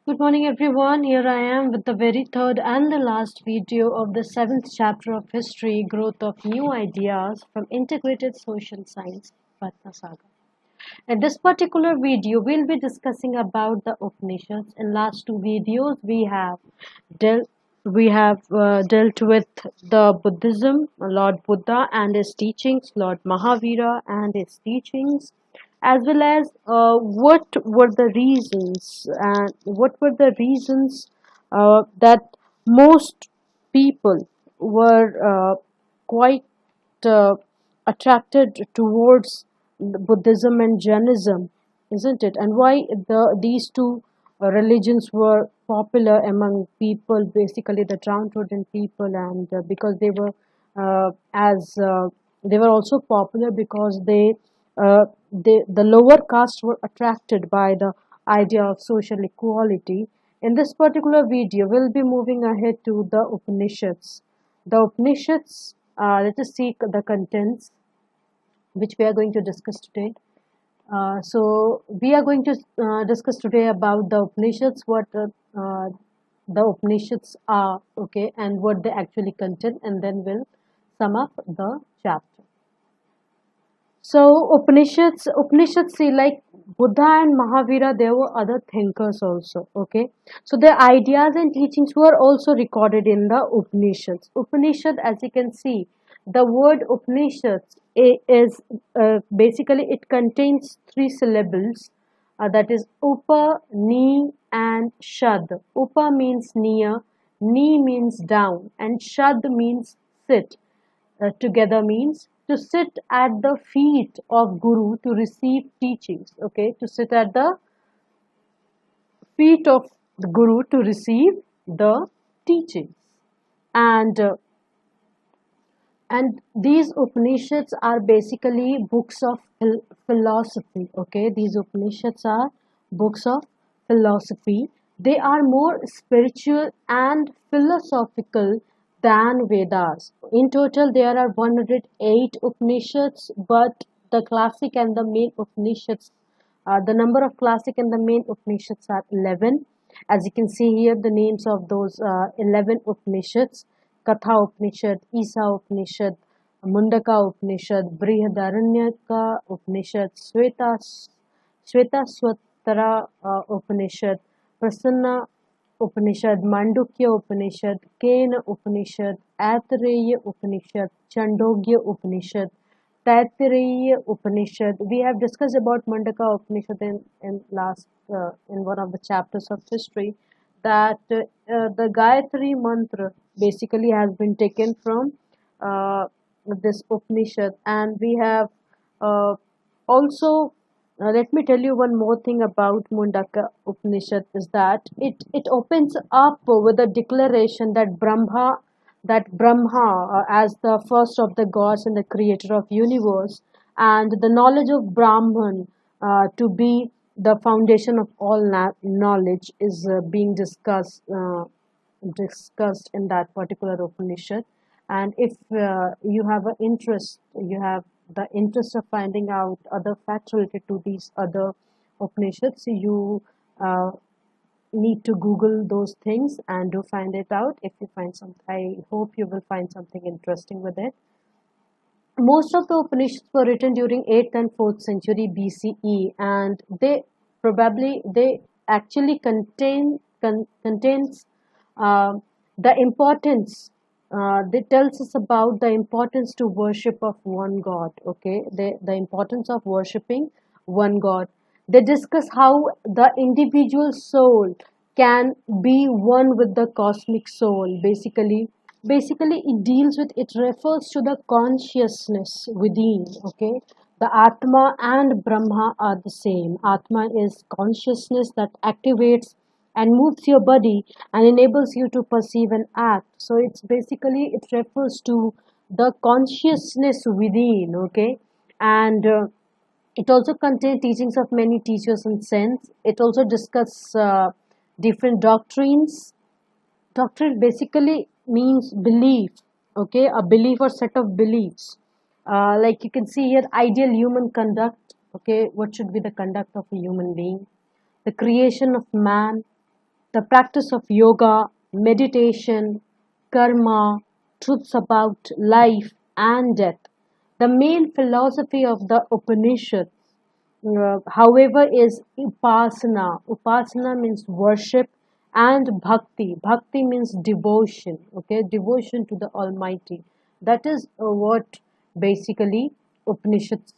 Good morning, everyone. Here I am with the very third and the last video of the seventh chapter of history, growth of new ideas from integrated social science, Patna Saga. In this particular video, we'll be discussing about the Upanishads. In last two videos, dealt dealt with the Buddhism, Lord Buddha and his teachings, Lord Mahavira and his teachings, as well as what were the reasons that most people were quite uh, attracted towards Buddhism and Jainism, isn't it? And why these two religions were popular among people, basically the downtrodden people, and because as they were also popular because the lower caste were attracted by the idea of social equality. In this particular video, we'll be moving ahead to the Upanishads. The Upanishads, let us see the contents which we are going to discuss today. So we are going to discuss today about the Upanishads, what the Upanishads are, okay, and what they actually contain, and then we'll sum up the chapter. So Upanishads see, like Buddha and Mahavira, there were other thinkers also. Okay, so their ideas and teachings were also recorded in the Upanishads. Upanishad, as you can see, the word Upanishads is basically it contains three syllables. That is Upa, Ni, and Shad. Upa means near, Ni means down, and Shad means sit. Together means to sit at the feet of Guru to receive teachings. Okay, to sit at the feet of the Guru to receive the teachings. And and these Upanishads are basically books of philosophy. Okay, these Upanishads are books of philosophy. They are more spiritual and philosophical than Vedas. In total, there are 108 Upanishads, but the classic and the main Upanishads, the number of classic and the main Upanishads are 11. As you can see here, the names of those 11 Upanishads: Katha Upanishad, Isa Upanishad, Mundaka Upanishad, Brihadaranyaka Upanishad, Shvetaswatara Upanishad, Prasanna Upanishad, Mandukya Upanishad, Kena Upanishad, Aitareya Upanishad, Chandogya Upanishad, Taittiriya Upanishad. We have discussed about Mandaka Upanishad in one of the chapters of history, that the Gayatri mantra basically has been taken from uh, this Upanishad, and we have uh, also let me tell you one more thing about Mundaka Upanishad is that it opens up with a declaration that Brahma as the first of the gods and the creator of universe, and the knowledge of Brahman to be the foundation of all knowledge is being discussed in that particular Upanishad. And if you have an interest, you have the interest of finding out other facts related to these other Upanishads, you uh, need to Google those things and do find it out. If you find some, I hope you will find something interesting with it. Most of the Upanishads were written during 8th and 4th century BCE, and they actually contains uh, the importance. They tells us about the importance to worship of one God. Okay, the importance of worshiping one God. They discuss how the individual soul can be one with the cosmic soul. Basically it refers to the consciousness within. Okay, the Atma and Brahma are the same. Atma is consciousness that activates and moves your body and enables you to perceive and act. So it refers to the consciousness within. Okay, and it also contains teachings of many teachers and saints. It also discusses different doctrines. Doctrine basically means belief. Okay, a belief or set of beliefs. Like you can see here, ideal human conduct. Okay, what should be the conduct of a human being? The creation of man, the practice of yoga, meditation, karma, truths about life and death. The main philosophy of the Upanishads, however, is upasana. Upasana means worship, and bhakti. Bhakti means devotion. Okay, devotion to the Almighty. That is what basically Upanishads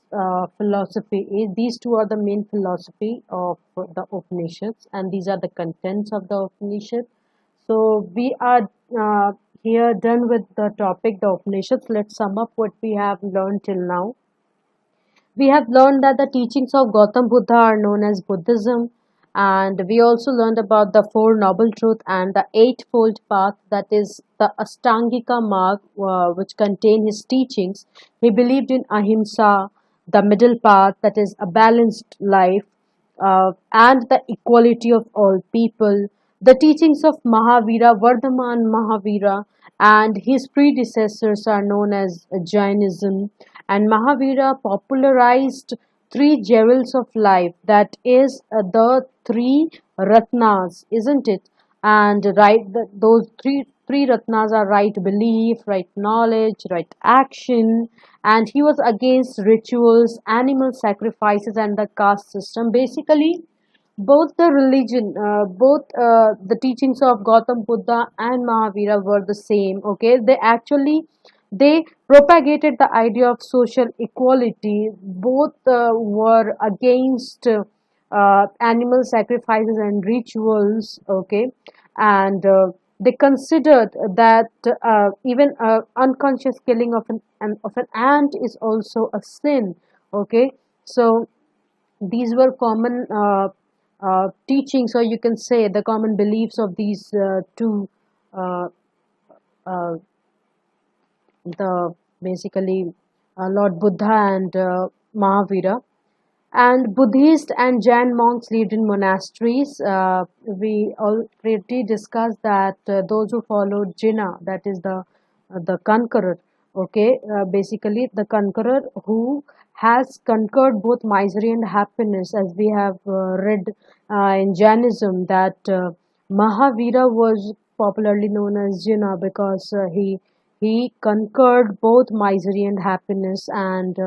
philosophy is. These two are the main philosophy of the Upanishads, and these are the contents of the Upanishad. So we are here done with the topic, the Upanishads. Let's sum up what we have learned till now. We have learned that the teachings of Gautam Buddha are known as Buddhism, and we also learned about the Four Noble Truths and the Eightfold Path, that is the Ashtangika Marg, which contain his teachings. He believed in Ahimsa, the middle path, that is a balanced life, and the equality of all people. The teachings of Mahavira, Vardhaman Mahavira, and his predecessors are known as Jainism. And Mahavira popularized three jewels of life, that is the three Ratnas, isn't it? And those three Ratnas are right belief, right knowledge, right action. And he was against rituals, animal sacrifices, and the caste system. Basically, both the teachings of Gautam Buddha and Mahavira were the same. Okay, they propagated the idea of social equality. Both were against animal sacrifices and rituals. Okay, and they considered that even unconscious killing of an ant is also a sin. Okay, so these were common teachings, or you can say the common beliefs of these two, uh, uh, the basically Lord Buddha and Mahavira. And Buddhist and Jain monks lived in monasteries. We already discussed that those who followed Jinnah, that is the conqueror. Okay, basically the conqueror who has conquered both misery and happiness, as we have read in Jainism that Mahavira was popularly known as Jinnah because he conquered both misery and happiness, and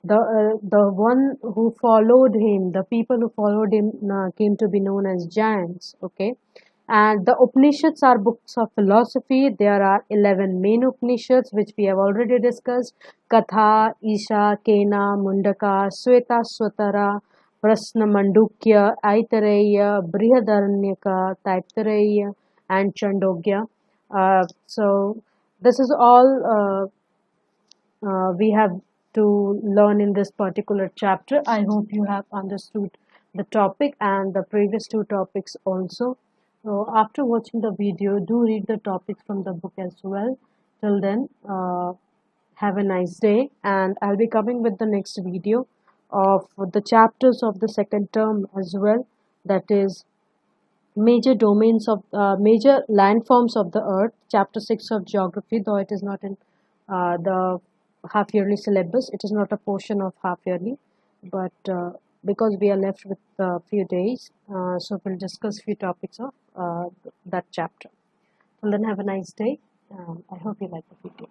the one who followed him, the people who followed him came to be known as Jains. Okay, and the Upanishads are books of philosophy. There are 11 main Upanishads which we have already discussed: Katha, Isha, Kena, Mundaka, Sweta, Swatara, Prasna, Mandukya, Aitareya, Brihadaranyaka, Taittareya, and Chandogya. So this is all we have to learn in this particular chapter. I hope you have understood the topic and the previous two topics also. So after watching the video, do read the topics from the book as well. Till then, have a nice day, and I'll be coming with the next video of the chapters of the second term as well. That is major domains of major landforms of the earth, chapter 6 of geography, though it is not in the half yearly syllabus, it is not a portion of half yearly, but because we are left with a few days, so we'll discuss few topics of that chapter. Well, then have a nice day. I hope you like the video.